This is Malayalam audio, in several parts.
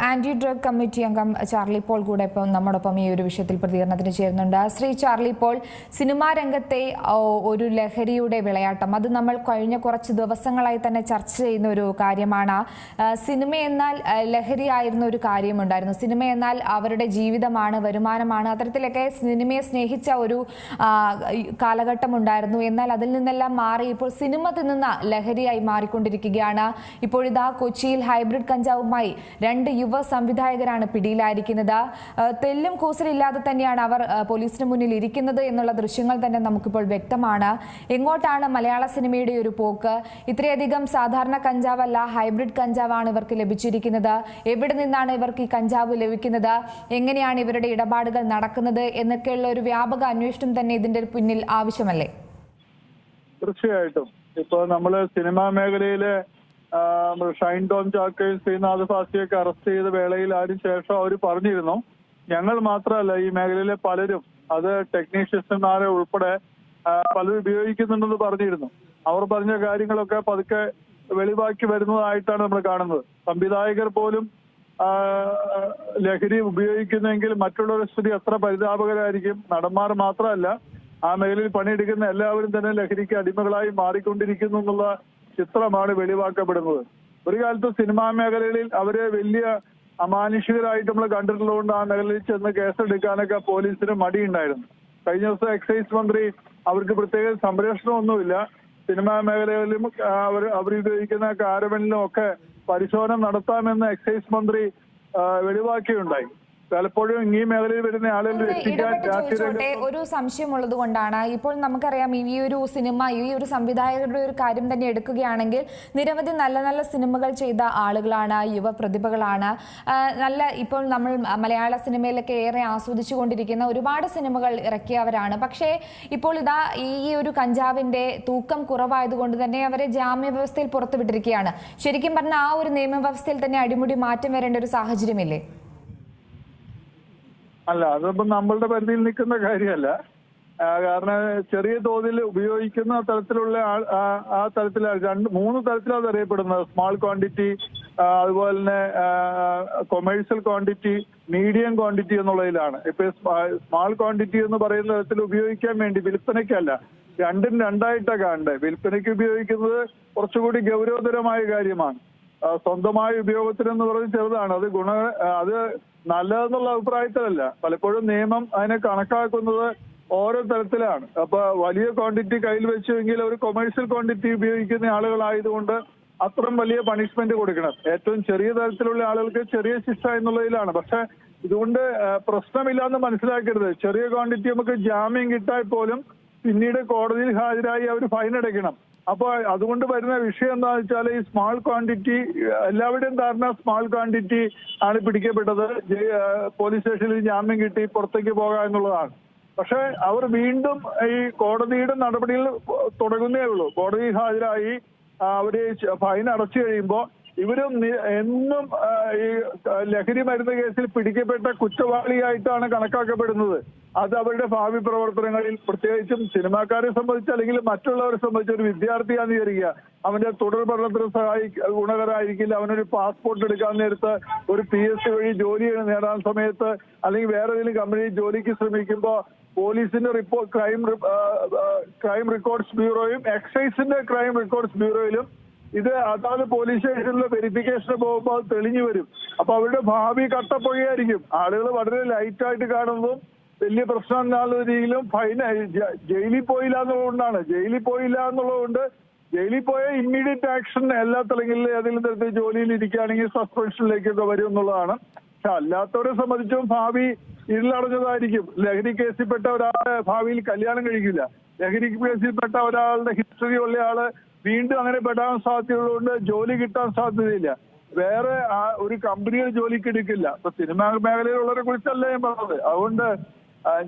ആന്റി ഡ്രഗ് കമ്മിറ്റി അംഗം ചാർലി പോൾ കൂടെ ഇപ്പോൾ നമ്മോടൊപ്പം ഈ ഒരു വിഷയത്തിൽ പ്രതികരണത്തിന് ചേരുന്നുണ്ട്. ശ്രീ ചാർലി പോൾ, സിനിമാ രംഗത്തെ ഒരു ലഹരിയുടെ വിളയാട്ടം അത് നമ്മൾ കഴിഞ്ഞ കുറച്ച് ദിവസങ്ങളായി തന്നെ ചർച്ച ചെയ്യുന്ന ഒരു കാര്യമാണ്. സിനിമ എന്നാൽ ലഹരിയായിരുന്ന ഒരു കാര്യമുണ്ടായിരുന്നു. സിനിമ എന്നാൽ അവരുടെ ജീവിതമാണ്, വരുമാനമാണ്. അത്തരത്തിലൊക്കെ സിനിമയെ സ്നേഹിച്ച ഒരു കാലഘട്ടം ഉണ്ടായിരുന്നു. എന്നാൽ അതിൽ നിന്നെല്ലാം മാറി ഇപ്പോൾ സിനിമ തിന്നുന്ന ലഹരിയായി മാറിക്കൊണ്ടിരിക്കുകയാണ്. ഇപ്പോഴിതാ കൊച്ചിയിൽ ഹൈബ്രിഡ് കഞ്ചാവുമായി 2 യുവ സംവിധായകരാണ് പിടിയിലായിരിക്കുന്നത്. തെല്ലും കൂസലില്ലാതെ തന്നെയാണ് അവർ പോലീസിന് മുന്നിൽ ഇരിക്കുന്നത് എന്നുള്ള ദൃശ്യങ്ങൾ തന്നെ നമുക്കിപ്പോൾ വ്യക്തമാണ്. എങ്ങോട്ടാണ് മലയാള സിനിമയുടെ ഒരു പോക്ക്? ഇത്രയധികം സാധാരണ കഞ്ചാവല്ല, ഹൈബ്രിഡ് കഞ്ചാവാണ് ഇവർക്ക് ലഭിച്ചിരിക്കുന്നത്. എവിടെ നിന്നാണ് ഇവർക്ക് ഈ കഞ്ചാവ് ലഭിക്കുന്നത്? എങ്ങനെയാണ് ഇവരുടെ ഇടപാടുകൾ നടക്കുന്നത് എന്നൊക്കെയുള്ള ഒരു വ്യാപക അന്വേഷണം തന്നെ ഇതിന്റെ പിന്നിൽ ആവശ്യമല്ലേ? തീർച്ചയായിട്ടും. ഇപ്പൊ നമ്മള് സിനിമാ മേഖലയിലെ ഷൈൻ ടോം ചാക്കോയും ശ്രീനാഥ് ഫാസിയൊക്കെ അറസ്റ്റ് ചെയ്ത വേളയിൽ അതിനുശേഷം അവർ പറഞ്ഞിരുന്നു, ഞങ്ങൾ മാത്രമല്ല ഈ മേഖലയിലെ പലരും, അത് ടെക്നീഷ്യന്മാരെ ഉൾപ്പെടെ പലരും ഉപയോഗിക്കുന്നുണ്ടെന്ന് പറഞ്ഞിരുന്നു. അവർ പറഞ്ഞ കാര്യങ്ങളൊക്കെ പതുക്കെ വെളിവാക്കി വരുന്നതായിട്ടാണ് നമ്മൾ കാണുന്നത്. സംവിധായകർ പോലും ലഹരി ഉപയോഗിക്കുന്നെങ്കിൽ മറ്റുള്ളവരുടെ സ്ഥിതി എത്ര പരിതാപകരമായിരിക്കും. നടന്മാർ മാത്രമല്ല, ആ മേഖലയിൽ പണിയെടുക്കുന്ന എല്ലാവരും തന്നെ ലഹരിക്ക് അടിമകളായി മാറിക്കൊണ്ടിരിക്കുന്നു എന്നുള്ള ചിത്രമാണ് വെളിവാക്കപ്പെടുന്നത്. ഒരു കാലത്ത് സിനിമാ മേഖലയിൽ അവരെ വലിയ അമാനുഷികരായിട്ട് നമ്മൾ കണ്ടിട്ടുള്ളതുകൊണ്ട് ആ മേഖലയിൽ ചെന്ന് കേസെടുക്കാനൊക്കെ പോലീസിന് മടിയുണ്ടായിരുന്നു. കഴിഞ്ഞ ദിവസം എക്സൈസ് മന്ത്രി അവർക്ക് പ്രത്യേക സംരക്ഷണമൊന്നുമില്ല, സിനിമാ മേഖലയിലും അവർ ഉപയോഗിക്കുന്ന കാരവനിലും ഒക്കെ പരിശോധന നടത്താമെന്ന് എക്സൈസ് മന്ത്രി വെളിവാക്കിയുണ്ടായി. പലപ്പോഴും ഈ മേഖലയിൽ വരുന്ന ആളുകൾ ഒരു സംശയമുള്ളത് കൊണ്ടാണ്. ഇപ്പോൾ നമുക്കറിയാം, ഈ ഒരു സിനിമ, ഈ ഒരു സംവിധായകരുടെ ഒരു കാര്യം തന്നെ എടുക്കുകയാണെങ്കിൽ നിരവധി നല്ല നല്ല സിനിമകൾ ചെയ്ത ആളുകളാണ്, യുവ പ്രതിഭകളാണ്. ഇപ്പോൾ നമ്മൾ മലയാള സിനിമയിലൊക്കെ ഏറെ ആസ്വദിച്ചു കൊണ്ടിരിക്കുന്ന ഒരുപാട് സിനിമകൾ ഇറക്കിയവരാണ്. പക്ഷേ ഇപ്പോൾ ഇതാ ഈ ഒരു കഞ്ചാവിന്റെ തൂക്കം കുറവായതുകൊണ്ട് തന്നെ അവരെ ജാമ്യ വ്യവസ്ഥയിൽ പുറത്തുവിട്ടിരിക്കുകയാണ്. ശരിക്കും പറഞ്ഞാൽ ആ ഒരു നിയമവ്യവസ്ഥയിൽ തന്നെ അടിമുടി മാറ്റം വരേണ്ട ഒരു സാഹചര്യമില്ലേ? അല്ല, അതിപ്പോ നമ്മളുടെ പരിധിയിൽ നിൽക്കുന്ന കാര്യമല്ല. കാരണം ചെറിയ തോതിൽ ഉപയോഗിക്കുന്ന തരത്തിലുള്ള ആ തരത്തിൽ 2-3 തരത്തിലാണ് അത് അറിയപ്പെടുന്നത്. സ്മാൾ ക്വാണ്ടിറ്റി, അതുപോലെ തന്നെ കൊമേഴ്സ്യൽ ക്വാണ്ടിറ്റി, മീഡിയം ക്വാണ്ടിറ്റി എന്നുള്ളതിലാണ്. ഇപ്പൊ സ്മാൾ ക്വാണ്ടിറ്റി എന്ന് പറയുന്ന തരത്തിൽ ഉപയോഗിക്കാൻ വേണ്ടി, വിൽപ്പനയ്ക്കല്ല, രണ്ടും രണ്ടായിട്ടാണ് കാണേണ്ടത്. വിൽപ്പനയ്ക്ക് ഉപയോഗിക്കുന്നത് കുറച്ചുകൂടി ഗൗരവതരമായ കാര്യമാണ്. സ്വന്തമായ ഉപയോഗത്തിനെന്ന് പറഞ്ഞ് ചെറുതാണ്. അത് നല്ലതെന്നുള്ള അഭിപ്രായത്തിലല്ല. പലപ്പോഴും നിയമം അതിനെ കണക്കാക്കുന്നത് ഓരോ തരത്തിലാണ്. അപ്പൊ വലിയ ക്വാണ്ടിറ്റി കയ്യിൽ വെച്ചുവെങ്കിൽ ഒരു കൊമേഴ്സ്യൽ ക്വാണ്ടിറ്റി ഉപയോഗിക്കുന്ന ആളുകളായതുകൊണ്ട് അത്രയും വലിയ പണിഷ്മെന്റ് കൊടുക്കണം. ഏറ്റവും ചെറിയ തരത്തിലുള്ള ആളുകൾക്ക് ചെറിയ ശിക്ഷ എന്നുള്ളതിലാണ്. പക്ഷെ ഇതുകൊണ്ട് പ്രശ്നമില്ലാന്ന് മനസ്സിലാക്കരുത്. ചെറിയ ക്വാണ്ടിറ്റി നമുക്ക് ജാമ്യം കിട്ടാൽ പോലും പിന്നീട് കോടതിയിൽ ഹാജരായി അവർ ഫൈൻ അടയ്ക്കണം. അപ്പൊ അതുകൊണ്ട് വരുന്ന വിഷയം എന്താണെന്ന് വെച്ചാൽ, ഈ സ്മാൾ ക്വാണ്ടിറ്റി, എല്ലാവരുടെയും ധാരണ സ്മാൾ ക്വാണ്ടിറ്റി ആണ് പിടിക്കപ്പെട്ടത്, പോലീസ് സ്റ്റേഷനിൽ ജാമ്യം കിട്ടി പുറത്തേക്ക് പോകാം എന്നുള്ളതാണ്. പക്ഷെ അവർ വീണ്ടും ഈ കോടതിയുടെ നടപടികൾ തുടങ്ങുന്നേ ഉള്ളൂ. കോടതിയിൽ ഹാജരായി അവര് ഫൈൻ അടച്ചു കഴിയുമ്പോൾ ഇവരും എന്നും ഈ ലഹരി മരുന്ന് കേസിൽ പിടിക്കപ്പെട്ട കുറ്റവാളിയായിട്ടാണ് കണക്കാക്കപ്പെടുന്നത്. അത് അവരുടെ ഭാവി പ്രവർത്തനങ്ങളിൽ, പ്രത്യേകിച്ചും സിനിമാക്കാരെ സംബന്ധിച്ച് അല്ലെങ്കിൽ മറ്റുള്ളവരെ സംബന്ധിച്ച്, ഒരു വിദ്യാർത്ഥിയാണെന്ന് വിചാരിക്കുക, അവന്റെ തുടർ പഠനത്തിന് ഗുണകരമായിരിക്കില്ല. അവനൊരു പാസ്പോർട്ട് എടുക്കാൻ നേരത്ത്, ഒരു PSC വഴി ജോലി നേടാൻ സമയത്ത്, അല്ലെങ്കിൽ വേറെ ഏതെങ്കിലും കമ്പനിയിൽ ജോലിക്ക് ശ്രമിക്കുമ്പോൾ പോലീസിന്റെ ക്രൈം റെക്കോർഡ്സ് ബ്യൂറോയും എക്സൈസിന്റെ ക്രൈം റെക്കോർഡ്സ് ബ്യൂറോയിലും ഇത് അതാത് പോലീസ് സ്റ്റേഷനിലെ വെരിഫിക്കേഷന് പോകുമ്പോൾ തെളിഞ്ഞു വരും. അപ്പൊ അവരുടെ ഭാവി കട്ടപ്പുകയായിരിക്കും. ആളുകൾ വളരെ ലൈറ്റായിട്ട് കാണുന്നതും വലിയ പ്രശ്നമില്ലാത്ത രീതിയിലും ഫൈൻ, ജയിലിൽ പോയില്ല എന്നുള്ളതുകൊണ്ടാണ്. ജയിലിൽ പോയ ഇമ്മീഡിയറ്റ് ആക്ഷൻ എല്ലാ തലങ്ങളിലും ഏതെങ്കിലും തരത്തിൽ ജോലിയിൽ ഇരിക്കുകയാണെങ്കിൽ സസ്പെൻഷനിലേക്കൊക്കെ വരും എന്നുള്ളതാണ്. പക്ഷെ അല്ലാത്തവരെ സംബന്ധിച്ചും ഭാവി ഇരുളടഞ്ഞതായിരിക്കും. ലഹരി കേസിൽപ്പെട്ട ഒരാളെ ഭാവിയിൽ കല്യാണം കഴിക്കില്ല. ലഹരി കേസിൽപ്പെട്ട ഒരാളുടെ ഹിസ്റ്ററി ഉള്ള ആള് വീണ്ടും അങ്ങനെ പെടാൻ സാധ്യതയുള്ളതുകൊണ്ട് ജോലി കിട്ടാൻ സാധ്യതയില്ല. വേറെ ഒരു കമ്പനിയിൽ ജോലിക്ക് എടുക്കില്ല. ഇപ്പൊ സിനിമാ മേഖലയിലുള്ളവരെ കുറിച്ചല്ല ഞാൻ പറഞ്ഞത്. അതുകൊണ്ട്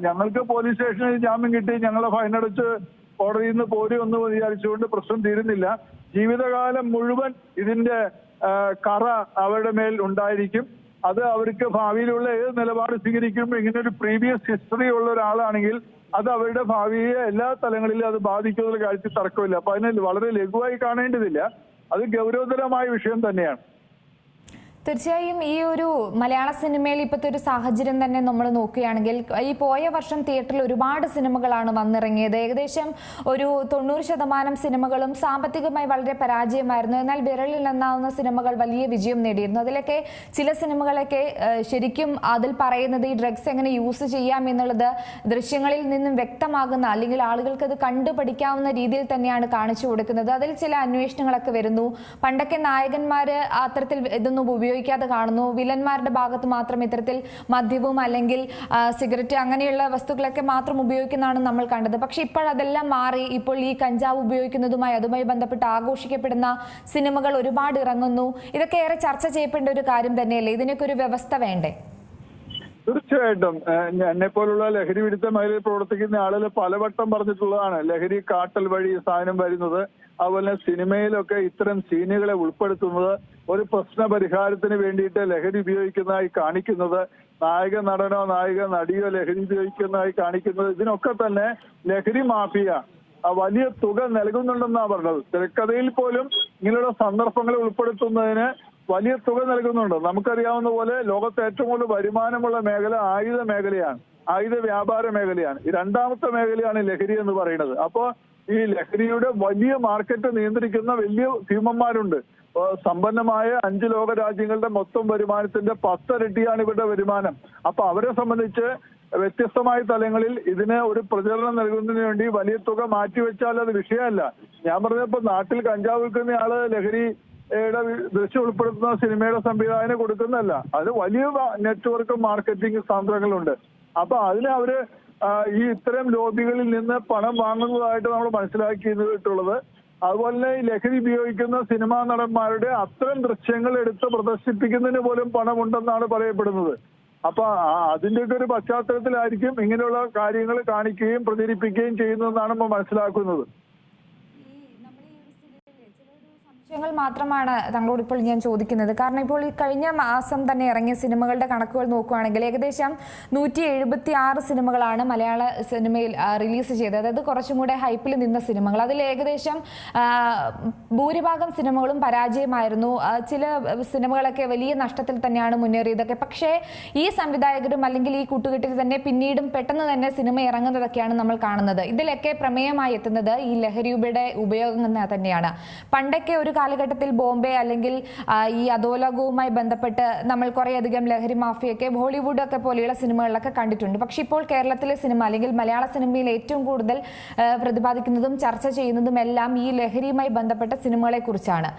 ഞങ്ങൾക്ക് പോലീസ് സ്റ്റേഷനിൽ ജാമ്യം കിട്ടി, ഞങ്ങളെ ഫൈൻ അടച്ച് കോടതിയിൽ നിന്ന് പോരുമെന്ന് വിചാരിച്ചുകൊണ്ട് പ്രശ്നം തീരുന്നില്ല. ജീവിതകാലം മുഴുവൻ ഇതിന്റെ കറ അവരുടെ മേൽ ഉണ്ടായിരിക്കും. അത് അവർക്ക് ഭാവിയിലുള്ള ഏത് നിലപാട് സ്വീകരിക്കുമ്പോൾ ഇങ്ങനെ ഒരു പ്രീവിയസ് ഹിസ്റ്ററി ഉള്ള ഒരാളാണെങ്കിൽ അത് അവരുടെ ഭാവിയെ എല്ലാ തലങ്ങളിലും അത് ബാധിക്കുന്ന കാര്യത്തിൽ തർക്കമില്ല. അപ്പൊ അതിനെ വളരെ ലഘുവായി കാണേണ്ടതില്ല. അത് ഗൗരവതരമായ വിഷയം തന്നെയാണ്. തീർച്ചയായും ഈ ഒരു മലയാള സിനിമയിൽ ഇപ്പോഴത്തെ ഒരു സാഹചര്യം തന്നെ നമ്മൾ നോക്കുകയാണെങ്കിൽ ഈ പോയ വർഷം തിയേറ്ററിൽ ഒരുപാട് സിനിമകളാണ് വന്നിറങ്ങിയത്. ഏകദേശം ഒരു 90% സിനിമകളും സാമ്പത്തികമായി വളരെ പരാജയമായിരുന്നു. എന്നാൽ വിരലിൽ എണ്ണാവുന്ന സിനിമകൾ വലിയ വിജയം നേടിയിരുന്നു. അതിലൊക്കെ ചില സിനിമകളൊക്കെ ശരിക്കും അതിൽ പറയുന്നത് ഈ ഡ്രഗ്സ് എങ്ങനെ യൂസ് ചെയ്യാം എന്നുള്ളത് ദൃശ്യങ്ങളിൽ നിന്നും വ്യക്തമാകുന്ന, അല്ലെങ്കിൽ ആളുകൾക്ക് അത് കണ്ടുപഠിക്കാവുന്ന രീതിയിൽ തന്നെയാണ് കാണിച്ചു കൊടുക്കുന്നത്. അതിൽ ചില അന്വേഷണങ്ങളൊക്കെ വരുന്നു. പണ്ടൊക്കെ നായകന്മാർ അത്തരത്തിൽ ഇതൊന്നും ഉപയോഗിക്കാതെ കാണുന്നു. വില്ലന്മാരുടെ ഭാഗത്ത് മാത്രം ഇത്തരത്തിൽ മദ്യവും അല്ലെങ്കിൽ സിഗരറ്റ് അങ്ങനെയുള്ള വസ്തുക്കളൊക്കെ മാത്രം ഉപയോഗിക്കുന്നതാണ് നമ്മൾ കണ്ടത്. പക്ഷെ ഇപ്പോൾ അതെല്ലാം മാറി. ഇപ്പോൾ ഈ കഞ്ചാവ് ഉപയോഗിക്കുന്നതുമായി അതുമായി ബന്ധപ്പെട്ട് ആഘോഷിക്കപ്പെടുന്ന സിനിമകൾ ഒരുപാട് ഇറങ്ങുന്നു. ഇതൊക്കെ ഏറെ ചർച്ച ചെയ്യപ്പെടേണ്ട ഒരു കാര്യം തന്നെയല്ലേ? ഇതിനൊക്കെ ഒരു വ്യവസ്ഥ വേണ്ടേ? തീർച്ചയായിട്ടും എന്നെ പോലുള്ള ലഹരി വിരുദ്ധ മേഖലയിൽ പ്രവർത്തിക്കുന്ന ആളുകൾ പലവട്ടം പറഞ്ഞിട്ടുള്ളതാണ് ലഹരി കാട്ടൽ വഴി സാധനം വരുന്നത്. അതുപോലെ സിനിമയിലൊക്കെ ഇത്തരം സീനുകളെ ഉൾപ്പെടുത്തുന്നത് ഒരു പ്രശ്ന പരിഹാരത്തിന് വേണ്ടിയിട്ട് ലഹരി ഉപയോഗിക്കുന്നതായി കാണിക്കുന്നത്, നായക നടനോ നായിക നടിയോ ലഹരി ഉപയോഗിക്കുന്നതായി കാണിക്കുന്നത്, ഇതിനൊക്കെ തന്നെ ലഹരി മാഫിയ വലിയ തുക നൽകുന്നുണ്ടെന്നാണ് പറഞ്ഞത്. തിരക്കഥയിൽ പോലും ഇങ്ങനെയുള്ള സന്ദർഭങ്ങളെ ഉൾപ്പെടുത്തുന്നതിന് വലിയ തുക നൽകുന്നുണ്ട്. നമുക്കറിയാവുന്ന പോലെ ലോകത്തെ ഏറ്റവും കൂടുതൽ വരുമാനമുള്ള മേഖല ആയുധ മേഖലയാണ്, ആയുധ വ്യാപാര മേഖലയാണ്. ഈ രണ്ടാമത്തെ മേഖലയാണ് ലഹരി എന്ന് പറയുന്നത്. അപ്പോ ഈ ലഹരിയുടെ വലിയ മാർക്കറ്റ് നിയന്ത്രിക്കുന്ന വലിയ ഭീമന്മാരുണ്ട്. സമ്പന്നമായ 5 ലോക രാജ്യങ്ങളുടെ മൊത്തം വരുമാനത്തിന്റെ 10 ഇരട്ടിയാണ് ഇവരുടെ വരുമാനം. അപ്പൊ അവരെ സംബന്ധിച്ച് വ്യത്യസ്തമായ തലങ്ങളിൽ ഇതിന് ഒരു പ്രചരണം നൽകുന്നതിന് വേണ്ടി വലിയ തുക മാറ്റിവെച്ചാൽ അത് വിഷയമല്ല. ഞാൻ പറഞ്ഞപ്പോ നാട്ടിൽ കഞ്ചാവ് വിൽക്കുന്ന ആള് ലഹരി ദൃശ്യം ഉൾപ്പെടുത്തുന്ന സിനിമയുടെ സംവിധാനം കൊടുക്കുന്നതല്ല. അത് വലിയ നെറ്റ്വർക്ക് മാർക്കറ്റിംഗ് തന്ത്രങ്ങളുണ്ട്. അപ്പൊ അതിന് അവര് ഈ ഇത്തരം ലോബികളിൽ നിന്ന് പണം വാങ്ങുന്നതായിട്ട് നമ്മൾ മനസ്സിലാക്കിയിട്ടുള്ളത്. അതുപോലെ തന്നെ ഈ ലഹരി ഉപയോഗിക്കുന്ന സിനിമാ നടന്മാരുടെ അത്തരം ദൃശ്യങ്ങൾ എടുത്ത് പ്രദർശിപ്പിക്കുന്നതിന് പോലും പണമുണ്ടെന്നാണ് പറയപ്പെടുന്നത്. അപ്പൊ അതിന്റെയൊക്കെ ഒരു പശ്ചാത്തലത്തിലായിരിക്കും ഇങ്ങനെയുള്ള കാര്യങ്ങൾ കാണിക്കുകയും പ്രചരിപ്പിക്കുകയും ചെയ്യുന്നതെന്നാണ് നമ്മൾ മനസ്സിലാക്കുന്നത്. ങ്ങൾ മാത്രമാണ് താങ്കളോട് ഇപ്പോൾ ഞാൻ ചോദിക്കുന്നത്. കാരണം ഇപ്പോൾ ഈ കഴിഞ്ഞ മാസം തന്നെ ഇറങ്ങിയ സിനിമകളുടെ കണക്കുകൾ നോക്കുകയാണെങ്കിൽ ഏകദേശം 176 സിനിമകളാണ് മലയാള സിനിമയിൽ റിലീസ് ചെയ്തത്. അതായത് കുറച്ചും കൂടെ ഹൈപ്പിൽ നിന്ന സിനിമകൾ. അതിൽ ഏകദേശം ഭൂരിഭാഗം സിനിമകളും പരാജയമായിരുന്നു. ചില സിനിമകളൊക്കെ വലിയ നഷ്ടത്തിൽ തന്നെയാണ് മുന്നേറിയതൊക്കെ. പക്ഷേ ഈ സംവിധായകരും അല്ലെങ്കിൽ ഈ കൂട്ടുകെട്ടിൽ തന്നെ പിന്നീടും പെട്ടെന്ന് തന്നെ സിനിമ ഇറങ്ങുന്നതൊക്കെയാണ് നമ്മൾ കാണുന്നത്. ഇതിലൊക്കെ പ്രമേയമായി എത്തുന്നത് ഈ ലഹരിയുടെ ഉപയോഗം തന്നെയാണ്. പണ്ടൊക്കെ ഒരു കാലഘട്ടത്തിൽ ബോംബെ അല്ലെങ്കിൽ ഈ അധോലോകവുമായി ബന്ധപ്പെട്ട് നമ്മൾ കുറേയധികം ലഹരി മാഫിയൊക്കെ ബോളിവുഡ് ഒക്കെ പോലെയുള്ള സിനിമകളിലൊക്കെ കണ്ടിട്ടുണ്ട്. പക്ഷെ ഇപ്പോൾ കേരളത്തിലെ സിനിമ അല്ലെങ്കിൽ മലയാള സിനിമയിൽ ഏറ്റവും കൂടുതൽ പ്രതിപാദിക്കുന്നതും ചർച്ച ചെയ്യുന്നതും എല്ലാം ഈ ലഹരിയുമായി ബന്ധപ്പെട്ട സിനിമകളെ കുറിച്ചാണ്.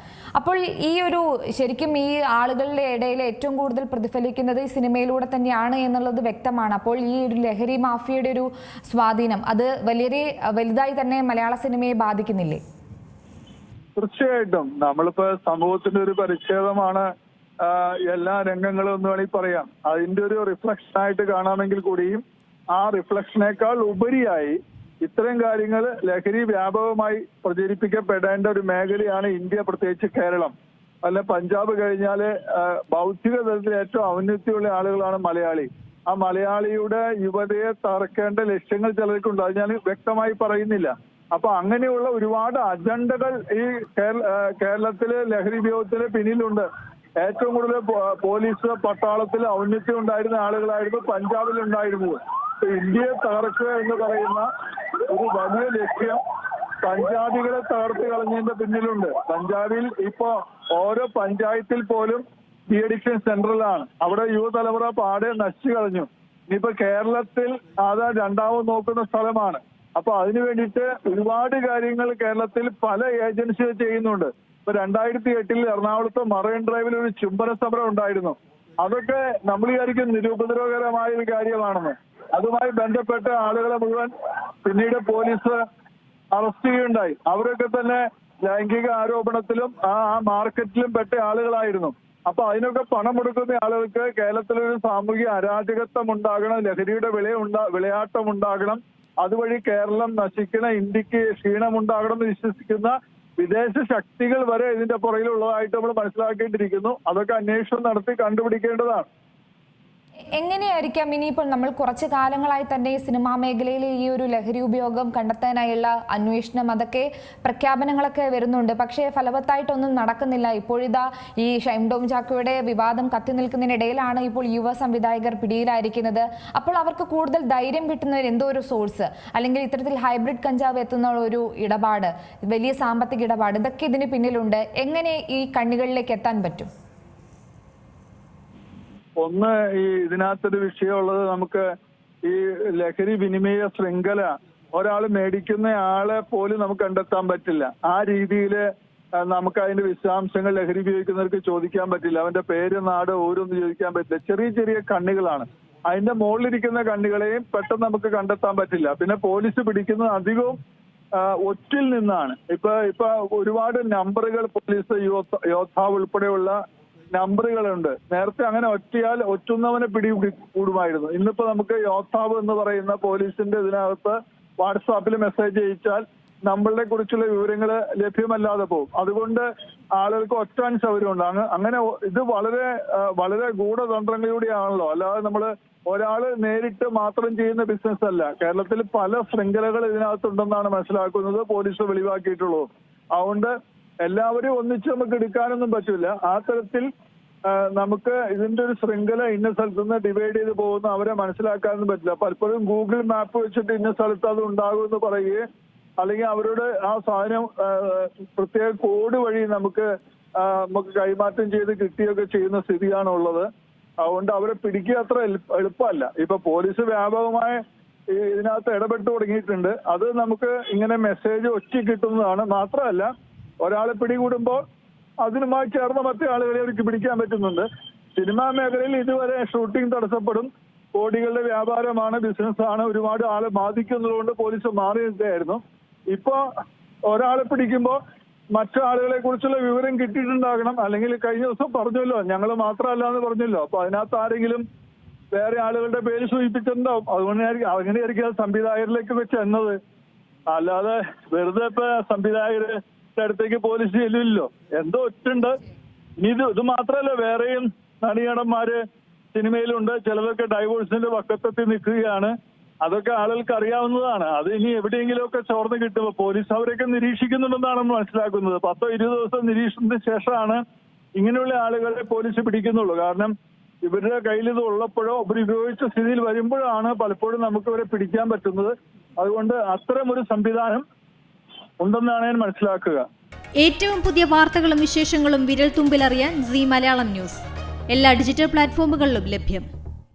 അപ്പോൾ ഈ ഒരു ശരിക്കും ഈ ആളുകളുടെ ഇടയിൽ ഏറ്റവും കൂടുതൽ പ്രതിഫലിക്കുന്നത് ഈ സിനിമയിലൂടെ തന്നെയാണ് എന്നുള്ളത് വ്യക്തമാണ്. അപ്പോൾ ഈ ഒരു ലഹരി മാഫിയയുടെ ഒരു സ്വാധീനം അത് വലുതായി തന്നെ മലയാള സിനിമയെ ബാധിക്കുന്നില്ലേ? തീർച്ചയായിട്ടും നമ്മളിപ്പോ സമൂഹത്തിന്റെ ഒരു പരിച്ഛേദമാണ് എല്ലാ രംഗങ്ങളും എന്ന് വേണമെങ്കിൽ പറയാം. അതിന്റെ ഒരു റിഫ്ലക്ഷൻ ആയിട്ട് കാണാമെങ്കിൽ കൂടിയും ആ റിഫ്ലക്ഷനേക്കാൾ ഉപരിയായി ഇത്തരം കാര്യങ്ങൾ ലഹരി വ്യാപകമായി പ്രചരിപ്പിക്കപ്പെടേണ്ട ഒരു മേഖലയാണ് ഇന്ത്യ, പ്രത്യേകിച്ച് കേരളം. അല്ല പഞ്ചാബ് കഴിഞ്ഞാല് ഭൗതിക തലത്തിൽ ഏറ്റവും ഔന്നത്യമുള്ള ആളുകളാണ് മലയാളി. ആ മലയാളിയുടെ യുവതയെ തകർക്കേണ്ട ലക്ഷ്യങ്ങൾ ചിലർക്കുണ്ട്. അത് ഞാൻ വ്യക്തമായി പറയുന്നില്ല. അപ്പൊ അങ്ങനെയുള്ള ഒരുപാട് അജണ്ടകൾ ഈ കേരളത്തിലെ ലഹരി ഉപയോഗത്തിന് പിന്നിലുണ്ട്. ഏറ്റവും കൂടുതൽ പോലീസ് പട്ടാളത്തിൽ ഔന്നത്യം ഉണ്ടായിരുന്ന ആളുകളായിരുന്നു പഞ്ചാബിൽ ഉണ്ടായിരുന്നത്. ഇന്ത്യയെ തകർക്കുക എന്ന് പറയുന്ന ഒരു വലിയ ലക്ഷ്യം പഞ്ചാബികളെ തകർത്ത് കളഞ്ഞതിന്റെ പിന്നിലുണ്ട്. പഞ്ചാബിൽ ഇപ്പോ ഓരോ പഞ്ചായത്തിൽ പോലും ഡി അഡിക്ഷൻ സെന്ററിലാണ്. അവിടെ യുവതലമുറ പാടെ നശിച്ചു കളഞ്ഞു. ഇനിയിപ്പോ കേരളത്തിൽ അത് രണ്ടാമത് നോക്കുന്ന സ്ഥലമാണ്. അപ്പൊ അതിനു വേണ്ടിയിട്ട് ഒരുപാട് കാര്യങ്ങൾ കേരളത്തിൽ പല ഏജൻസികൾ ചെയ്യുന്നുണ്ട്. ഇപ്പൊ 2008 എറണാകുളത്ത് മറൈൻ ഡ്രൈവിൽ ഒരു ചുംബന സമരം ഉണ്ടായിരുന്നു. അതൊക്കെ നമ്മൾ വിചാരിക്കും നിരുപദ്രവകരമായ ഒരു കാര്യമാണെന്ന്. അതുമായി ബന്ധപ്പെട്ട ആളുകളെ മുഴുവൻ പിന്നീട് പോലീസ് അറസ്റ്റ് ചെയ്യുകയുണ്ടായി. അവരൊക്കെ തന്നെ ലൈംഗിക ആരോപണത്തിലും ആ മാർക്കറ്റിലും പെട്ട ആളുകളായിരുന്നു. അപ്പൊ അതിനൊക്കെ പണം കൊടുക്കുന്ന ആളുകൾക്ക് കേരളത്തിലൊരു സാമൂഹിക അരാജകത്വം ഉണ്ടാകണം, ലഹരിയുടെ വിളയാട്ടം ഉണ്ടാകണം, അതുവഴി കേരളം നശിക്കണം, ഇന്ത്യക്ക് ക്ഷീണമുണ്ടാകണം എന്ന് വിശ്വസിക്കുന്ന വിദേശ ശക്തികൾ വരെ ഇതിന്റെ പുറകിലുള്ളതായിട്ട് നമ്മൾ മനസ്സിലാക്കേണ്ടിയിരിക്കുന്നു. അതൊക്കെ അന്വേഷണം നടത്തി കണ്ടുപിടിക്കേണ്ടതാണ്. എങ്ങനെയായിരിക്കാം ഇനിയിപ്പോൾ നമ്മൾ കുറച്ചു കാലങ്ങളായി തന്നെ സിനിമാ മേഖലയിലെ ഈ ഒരു ലഹരി ഉപയോഗം കണ്ടെത്താനായുള്ള അന്വേഷണം അതൊക്കെ പ്രഖ്യാപനങ്ങളൊക്കെ വരുന്നുണ്ട്, പക്ഷേ ഫലവത്തായിട്ടൊന്നും നടക്കുന്നില്ല. ഇപ്പോഴിതാ ഈ ഷൈൻ ടോം ചാക്കോയുടെ വിവാദം കത്തി നിൽക്കുന്നതിനിടയിലാണ് ഇപ്പോൾ യുവ സംവിധായകർ പിടിയിലായിരിക്കുന്നത്. അപ്പോൾ അവർക്ക് കൂടുതൽ ധൈര്യം കിട്ടുന്ന എന്തോ ഒരു സോഴ്സ്, അല്ലെങ്കിൽ ഇത്തരത്തിൽ ഹൈബ്രിഡ് കഞ്ചാവ് എത്തുന്ന ഒരു ഇടപാട്, വലിയ സാമ്പത്തിക ഇടപാട്, ഇതൊക്കെ ഇതിന് പിന്നിലുണ്ട്. എങ്ങനെ ഈ കണ്ണികളിലേക്ക് എത്താൻ പറ്റും? ഒന്ന്, ഈ ഇതിനകത്തൊരു വിഷയമുള്ളത്, നമുക്ക് ഈ ലഹരി വിനിമയ ശൃംഖല ഒരാൾ മേടിക്കുന്ന ആളെ പോലും നമുക്ക് കണ്ടെത്താൻ പറ്റില്ല. ആ രീതിയിൽ നമുക്ക് അതിന്റെ വിശദാംശങ്ങൾ ലഹരി ഉപയോഗിക്കുന്നവർക്ക് ചോദിക്കാൻ പറ്റില്ല. അവന്റെ പേര്, നാട്, ഓരോന്നും ചോദിക്കാൻ പറ്റില്ല. ചെറിയ ചെറിയ കണ്ണികളാണ്. അതിന്റെ മുകളിലിരിക്കുന്ന കണ്ണികളെയും പെട്ടെന്ന് നമുക്ക് കണ്ടെത്താൻ പറ്റില്ല. പിന്നെ പോലീസ് പിടിക്കുന്നത് അധികവും ഒറ്റിൽ നിന്നാണ്. ഇപ്പൊ ഒരുപാട് നമ്പറുകൾ പോലീസ് യോദ്ധാവ് ഉൾപ്പെടെയുള്ള നമ്പറുകളുണ്ട്. നേരത്തെ അങ്ങനെ ഒറ്റയാൽ ഒറ്റുന്നവനെ കൂടുമായിരുന്നു. ഇന്നിപ്പോ നമുക്ക് യോദ്ധാവ് എന്ന് പറയുന്ന പോലീസിന്റെ ഇതിനകത്ത് വാട്സാപ്പിൽ മെസ്സേജ് അയച്ചാൽ നമ്മളുടെ കുറിച്ചുള്ള വിവരങ്ങൾ ലഭ്യമല്ലാതെ പോകും. അതുകൊണ്ട് ആളുകൾക്ക് ഒറ്റാൻ സൗകര്യമുണ്ട്. അങ്ങനെ ഇത് വളരെ ഗൂഢതന്ത്രങ്ങളിലൂടെയാണല്ലോ. അല്ലാതെ നമ്മള് ഒരാള് നേരിട്ട് മാത്രം ചെയ്യുന്ന ബിസിനസ് അല്ല. കേരളത്തിൽ പല ശൃംഖലകൾ ഇതിനകത്തുണ്ടെന്നാണ് മനസ്സിലാക്കുന്നത്, പോലീസ് വെളിവാക്കിയിട്ടുള്ളത്. അതുകൊണ്ട് എല്ലാവരും ഒന്നിച്ച് നമുക്ക് എടുക്കാനൊന്നും പറ്റില്ല. ആ തരത്തിൽ നമുക്ക് ഇതിന്റെ ഒരു ശൃംഖല ഇന്ന സ്ഥലത്ത് നിന്ന് ഡിവൈഡ് ചെയ്ത് പോകുന്ന അവരെ മനസ്സിലാക്കാനൊന്നും പറ്റില്ല. പലപ്പോഴും ഗൂഗിൾ മാപ്പ് വെച്ചിട്ട് ഇന്ന സ്ഥലത്ത് അത് ഉണ്ടാകുമെന്ന് പറയുകയും അല്ലെങ്കിൽ അവരോട് ആ സാധനം പ്രത്യേക കോഡ് വഴി നമുക്ക് കൈമാറ്റം ചെയ്ത് കിട്ടുകയൊക്കെ ചെയ്യുന്ന സ്ഥിതിയാണുള്ളത്. അതുകൊണ്ട് അവരെ പിടിക്കുക അത്ര എളുപ്പമല്ല. ഇപ്പൊ പോലീസ് വ്യാപകമായ ഇതിനകത്ത് ഇടപെട്ട് തുടങ്ങിയിട്ടുണ്ട്. അത് നമുക്ക് ഇങ്ങനെ മെസ്സേജ് ഒറ്റ കിട്ടുന്നതാണ്. മാത്രമല്ല, ഒരാളെ പിടികൂടുമ്പോൾ അതിനുമായി ചേർന്ന മറ്റു ആളുകളെ അവർക്ക് പിടിക്കാൻ പറ്റുന്നുണ്ട്. സിനിമാ മേഖലയിൽ ഇതുവരെ ഷൂട്ടിംഗ് തടസ്സപ്പെടും, കോടികളുടെ വ്യാപാരമാണ്, ബിസിനസ്സാണ്, ഒരുപാട് ആളെ ബാധിക്കുന്നതുകൊണ്ട് പോലീസ് മാറി നിൽക്കുകയായിരുന്നു. ഇപ്പോ ഒരാളെ പിടിക്കുമ്പോൾ മറ്റു ആളുകളെ കുറിച്ചുള്ള വിവരം കിട്ടിയിട്ടുണ്ടാകണം. അല്ലെങ്കിൽ കഴിഞ്ഞ ദിവസം പറഞ്ഞല്ലോ, ഞങ്ങൾ മാത്രമല്ല എന്ന് പറഞ്ഞല്ലോ. അപ്പൊ അതിനകത്ത് ആരെങ്കിലും വേറെ ആളുകളുടെ പേര് സൂചിപ്പിച്ചിട്ടുണ്ടാവും. അങ്ങനെയായിരിക്കും അത് സംവിധായകരിലേക്കൊക്കെ ചെന്നത്. അല്ലാതെ വെറുതെ ഇപ്പൊ സംവിധായകര് അടുത്തേക്ക് പോലീസ് ചെല്ലില്ലല്ലോ. എന്തോ ഒറ്റുണ്ട്. ഇനി ഇത് മാത്രമല്ല, വേറെയും നടികടന്മാര് സിനിമയിലുണ്ട്. ചിലതൊക്കെ ഡൈവോഴ്സിന്റെ പക്കത്തെത്തി നിൽക്കുകയാണ്. അതൊക്കെ ആളുകൾക്ക് അറിയാവുന്നതാണ്. അത് ഇനി എവിടെയെങ്കിലുമൊക്കെ ചോർന്ന് കിട്ടുമ്പോൾ പോലീസ് അവരൊക്കെ നിരീക്ഷിക്കുന്നുണ്ടെന്നാണ് മനസ്സിലാക്കുന്നത്. 10-20 ദിവസം നിരീക്ഷണത്തിന് ശേഷമാണ് ഇങ്ങനെയുള്ള ആളുകളെ പോലീസ് പിടിക്കുന്നുള്ളൂ. കാരണം ഇവരുടെ കയ്യിൽ ഇത് ഉള്ളപ്പോഴോ ഇവർ ഉപയോഗിച്ച സ്ഥിതിയിൽ വരുമ്പോഴാണ് പലപ്പോഴും നമുക്ക് ഇവരെ പിടിക്കാൻ പറ്റുന്നത്. അതുകൊണ്ട് അത്തരമൊരു സംവിധാനം ഉണ്ടെന്നാണ് ഞാൻ മനസ്സിലാക്കുക. ഏറ്റവും പുതിയ വാർത്തകളും വിശേഷങ്ങളും വിരൽ തുമ്പിലറിയാൻ സീ മലയാളം ന്യൂസ് എല്ലാ ഡിജിറ്റൽ പ്ലാറ്റ്ഫോമുകളിലും ലഭ്യം.